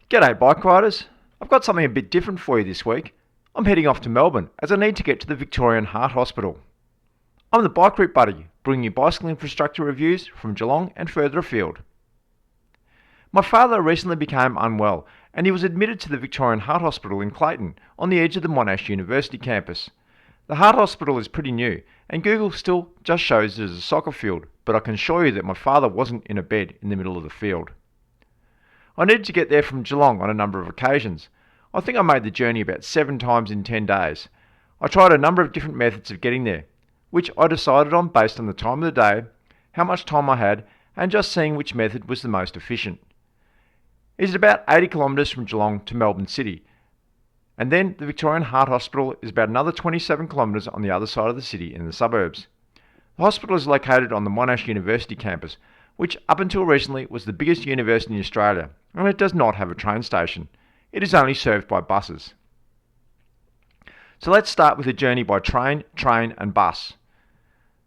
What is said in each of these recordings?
G'day bike riders, I've got something a bit different for you this week. I'm heading off to Melbourne as I need to get to the Victorian Heart Hospital. I'm the Bike Route Buddy, bringing you bicycle infrastructure reviews from Geelong and further afield. My father recently became unwell and he was admitted to the Victorian Heart Hospital in Clayton on the edge of the Monash University campus. The Heart Hospital is pretty new and Google still just shows it as a soccer field, but I can assure you that my father wasn't in a bed in the middle of the field. I needed to get there from Geelong on a number of occasions. I think I made the journey about 7 times in 10 days. I tried a number of different methods of getting there, which I decided on based on the time of the day, how much time I had, and just seeing which method was the most efficient. It is about 80 kilometres from Geelong to Melbourne City, and then the Victorian Heart Hospital is about another 27 kilometres on the other side of the city in the suburbs. The hospital is located on the Monash University campus, which up until recently was the biggest university in Australia, and it does not have a train station. It is only served by buses. So let's start with a journey by train and bus.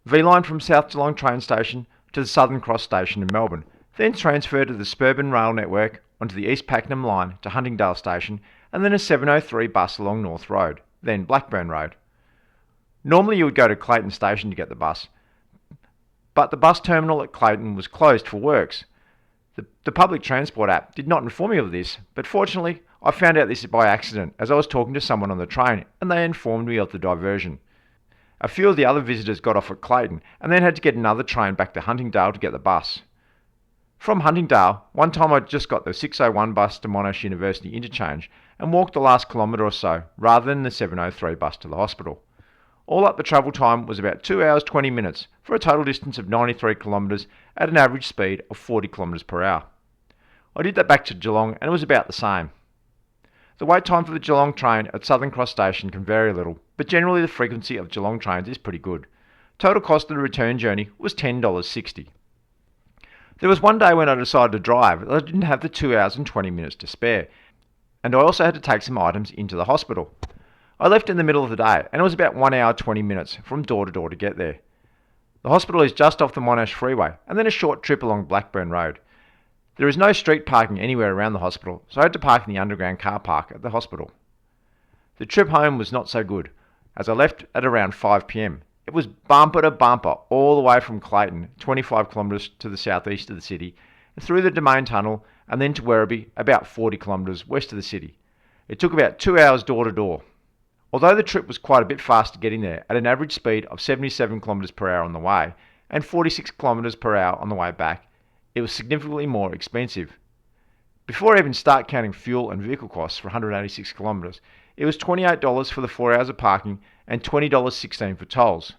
V-Line from South Geelong train station to the Southern Cross station in Melbourne, then transfer to the Suburban Rail Network onto the East Pakenham line to Huntingdale station, and then a 703 bus along North Road, then Blackburn Road. Normally you would go to Clayton station to get the bus, but the bus terminal at Clayton was closed for works. The public transport app did not inform me of this, but fortunately I found out this by accident as I was talking to someone on the train and they informed me of the diversion. A few of the other visitors got off at Clayton and then had to get another train back to Huntingdale to get the bus. From Huntingdale, one time I just got the 601 bus to Monash University interchange and walked the last kilometre or so rather than the 703 bus to the hospital. All up the travel time was about 2 hours 20 minutes for a total distance of 93 kilometres at an average speed of 40 kilometres per hour. I did that back to Geelong and it was about the same. The wait time for the Geelong train at Southern Cross station can vary a little, but generally the frequency of Geelong trains is pretty good. Total cost of the return journey was $10.60. There was one day when I decided to drive that I didn't have the 2 hours and 20 minutes to spare, and I also had to take some items into the hospital. I left in the middle of the day and it was about 1 hour 20 minutes from door to door to get there. The hospital is just off the Monash Freeway and then a short trip along Blackburn Road. There is no street parking anywhere around the hospital, so I had to park in the underground car park at the hospital. The trip home was not so good, as I left at around 5 p.m. It was bumper to bumper all the way from Clayton, 25 kilometres to the southeast of the city, and through the Domain Tunnel and then to Werribee, about 40 kilometres west of the city. It took about 2 hours door to door. Although the trip was quite a bit faster getting there at an average speed of 77 kilometres per hour on the way and 46 kilometres per hour on the way back, it was significantly more expensive. Before I even start counting fuel and vehicle costs for 186 kilometres, it was $28 for the 4 hours of parking and $20.16 for tolls.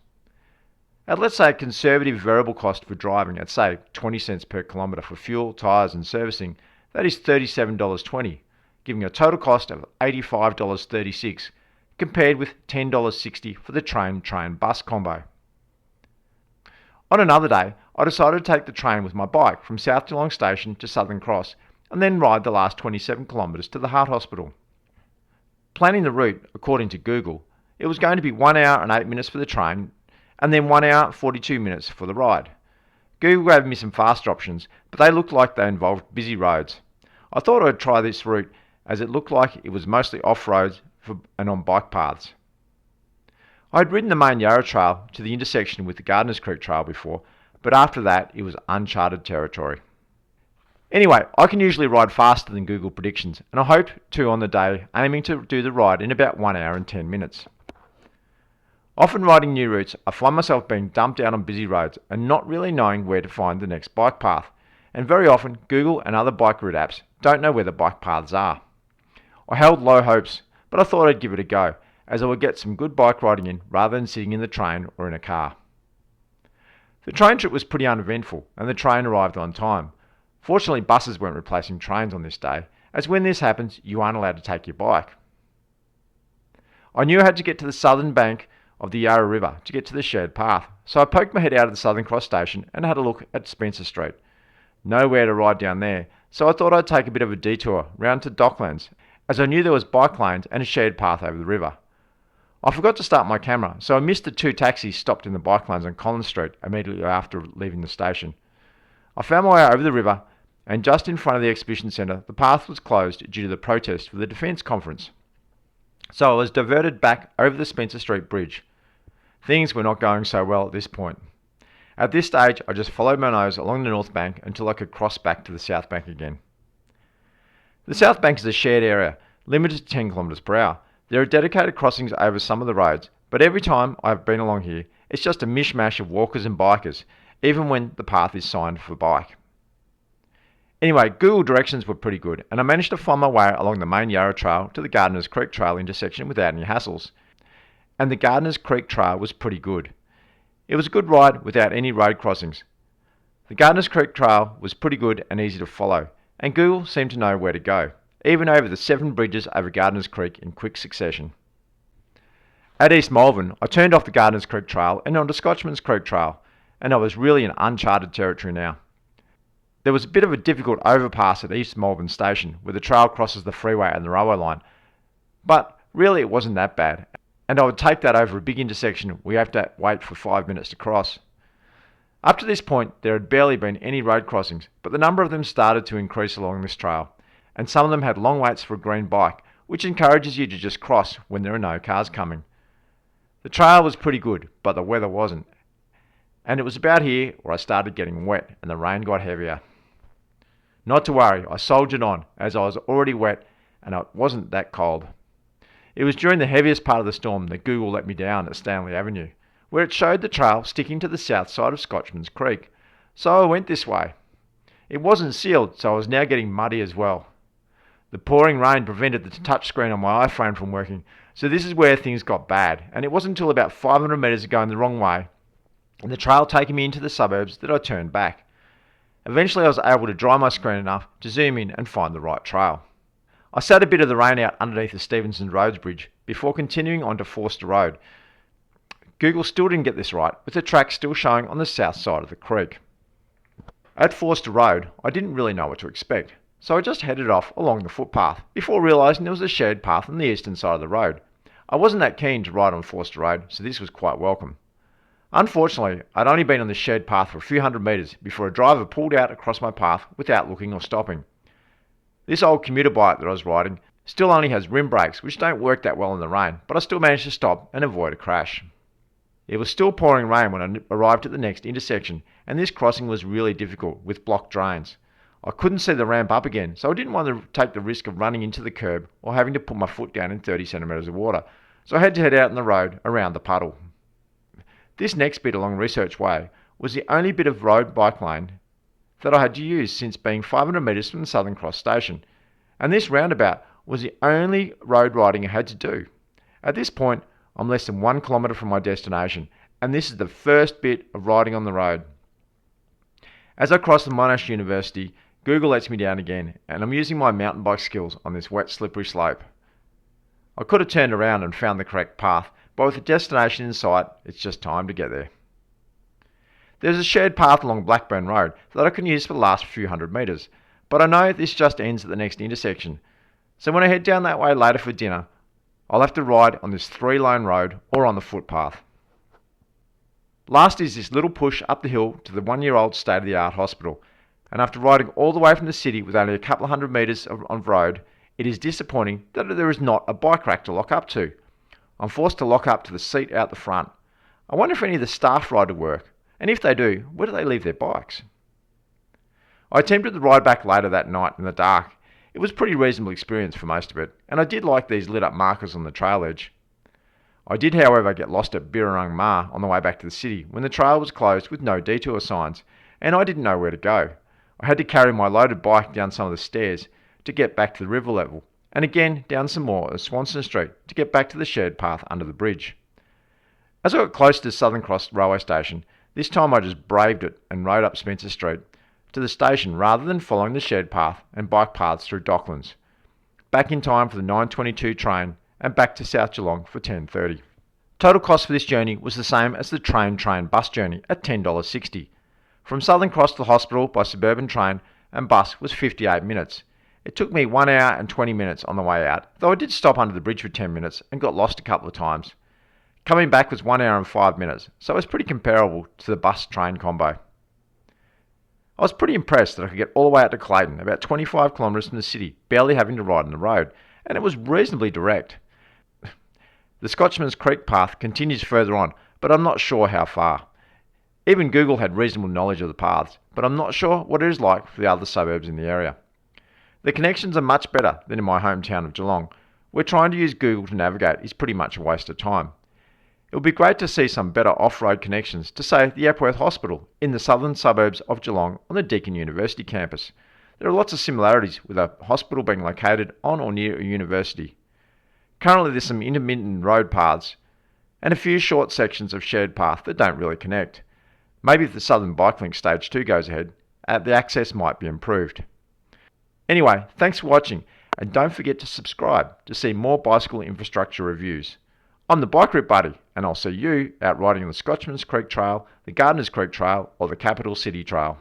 At let's say a conservative variable cost for driving at say 20 cents per kilometre for fuel, tyres and servicing, that is $37.20, giving a total cost of $85.36 compared with $10.60 for the train-bus combo. On another day, I decided to take the train with my bike from South Geelong Station to Southern Cross and then ride the last 27 kilometres to the Heart Hospital. Planning the route according to Google, it was going to be 1 hour and 8 minutes for the train and then 1 hour and 42 minutes for the ride. Google gave me some faster options, but they looked like they involved busy roads. I thought I'd try this route as it looked like it was mostly off-roads and on bike paths. I had ridden the main Yarra Trail to the intersection with the Gardeners Creek Trail before, but after that it was uncharted territory. Anyway, I can usually ride faster than Google predictions, and I hoped to on the day, aiming to do the ride in about 1 hour and 10 minutes. Often riding new routes, I find myself being dumped out on busy roads and not really knowing where to find the next bike path, and very often Google and other bike route apps don't know where the bike paths are. I held low hopes, but I thought I'd give it a go, as I would get some good bike riding in rather than sitting in the train or in a car. The train trip was pretty uneventful and the train arrived on time. Fortunately, buses weren't replacing trains on this day, as when this happens, you aren't allowed to take your bike. I knew I had to get to the southern bank of the Yarra River to get to the shared path, so I poked my head out of the Southern Cross station and had a look at Spencer Street. Nowhere to ride down there, so I thought I'd take a bit of a detour round to Docklands, as I knew there was bike lanes and a shared path over the river. I forgot to start my camera, so I missed the 2 taxis stopped in the bike lanes on Collins Street immediately after leaving the station. I found my way over the river and just in front of the exhibition centre, the path was closed due to the protest for the Defence Conference. So I was diverted back over the Spencer Street Bridge. Things were not going so well at this point. At this stage, I just followed my nose along the north bank until I could cross back to the south bank again. The south bank is a shared area, limited to 10 km per hour. There are dedicated crossings over some of the roads, but every time I've been along here, it's just a mishmash of walkers and bikers, even when the path is signed for bike. Anyway, Google directions were pretty good, and I managed to find my way along the main Yarra Trail to the Gardeners Creek Trail intersection without any hassles. And the Gardeners Creek Trail was pretty good. It was a good ride without any road crossings. The Gardeners Creek Trail was pretty good and easy to follow, and Google seemed to know where to go, even over the 7 bridges over Gardeners Creek in quick succession. At East Melbourne, I turned off the Gardeners Creek Trail and onto Scotchman's Creek Trail, and I was really in uncharted territory now. There was a bit of a difficult overpass at East Melbourne Station, where the trail crosses the freeway and the railway line, but really it wasn't that bad, and I would take that over a big intersection we have to wait for 5 minutes to cross. Up to this point, there had barely been any road crossings, but the number of them started to increase along this trail, and some of them had long waits for a green bike, which encourages you to just cross when there are no cars coming. The trail was pretty good, but the weather wasn't, and it was about here where I started getting wet and the rain got heavier. Not to worry, I soldiered on, as I was already wet and it wasn't that cold. It was during the heaviest part of the storm that Google let me down at Stanley Avenue, where it showed the trail sticking to the south side of Scotchman's Creek, so I went this way. It wasn't sealed, so I was now getting muddy as well. The pouring rain prevented the touchscreen on my iPhone from working, so this is where things got bad, and it wasn't until about 500 metres going the wrong way, and the trail taking me into the suburbs, that I turned back. Eventually I was able to dry my screen enough to zoom in and find the right trail. I sat a bit of the rain out underneath the Stevenson Roads Bridge before continuing on to Forster Road. Google still didn't get this right, with the track still showing on the south side of the creek. At Forster Road, I didn't really know what to expect, so I just headed off along the footpath before realising there was a shared path on the eastern side of the road. I wasn't that keen to ride on Forster Road, so this was quite welcome. Unfortunately, I'd only been on the shared path for a few hundred metres before a driver pulled out across my path without looking or stopping. This old commuter bike that I was riding still only has rim brakes, which don't work that well in the rain, but I still managed to stop and avoid a crash. It was still pouring rain when I arrived at the next intersection, and this crossing was really difficult with blocked drains. I couldn't see the ramp up again, so I didn't want to take the risk of running into the curb or having to put my foot down in 30 centimetres of water, so I had to head out in the road around the puddle. This next bit along Research Way was the only bit of road bike lane that I had to use since being 500 metres from the Southern Cross station, and this roundabout was the only road riding I had to do. At this point, I'm less than 1 kilometre from my destination, and this is the first bit of riding on the road. As I cross the Monash University, Google lets me down again, and I'm using my mountain bike skills on this wet, slippery slope. I could have turned around and found the correct path, but with the destination in sight, it's just time to get there. There's a shared path along Blackburn Road that I can use for the last few hundred metres, but I know this just ends at the next intersection, so when I head down that way later for dinner, I'll have to ride on this 3-lane road or on the footpath. Last is this little push up the hill to the 1-year-old state-of-the-art hospital, and after riding all the way from the city with only a couple of hundred metres of road, it is disappointing that there is not a bike rack to lock up to. I'm forced to lock up to the seat out the front. I wonder if any of the staff ride to work, and if they do, where do they leave their bikes? I attempted the ride back later that night in the dark. It was a pretty reasonable experience for most of it, and I did like these lit up markers on the trail edge. I did, however, get lost at Birrarung Ma on the way back to the city when the trail was closed with no detour signs, and I didn't know where to go. I had to carry my loaded bike down some of the stairs to get back to the river level, and again down some more of Swanston Street to get back to the shared path under the bridge. As I got close to the Southern Cross railway station, this time I just braved it and rode up Spencer Street to the station rather than following the shared path and bike paths through Docklands. Back in time for the 9:22 train and back to South Geelong for 10:30. Total cost for this journey was the same as the train bus journey at $10.60. From Southern Cross to the hospital by suburban train and bus was 58 minutes. It took me 1 hour and 20 minutes on the way out, though I did stop under the bridge for 10 minutes and got lost a couple of times. Coming back was 1 hour and 5 minutes, so it was pretty comparable to the bus-train combo. I was pretty impressed that I could get all the way out to Clayton, about 25 kilometres from the city, barely having to ride on the road, and it was reasonably direct. The Scotchman's Creek path continues further on, but I'm not sure how far. Even Google had reasonable knowledge of the paths, but I'm not sure what it is like for the other suburbs in the area. The connections are much better than in my hometown of Geelong, where trying to use Google to navigate is pretty much a waste of time. It would be great to see some better off-road connections to, say, the Epworth Hospital in the southern suburbs of Geelong on the Deakin University campus. There are lots of similarities with a hospital being located on or near a university. Currently there's some intermittent road paths and a few short sections of shared path that don't really connect. Maybe if the Southern Bike Link Stage 2 goes ahead, the access might be improved. Anyway, thanks for watching, and don't forget to subscribe to see more bicycle infrastructure reviews. I'm the Bike Route Buddy, and I'll see you out riding the Scotchman's Creek Trail, the Gardeners Creek Trail, or the Capital City Trail.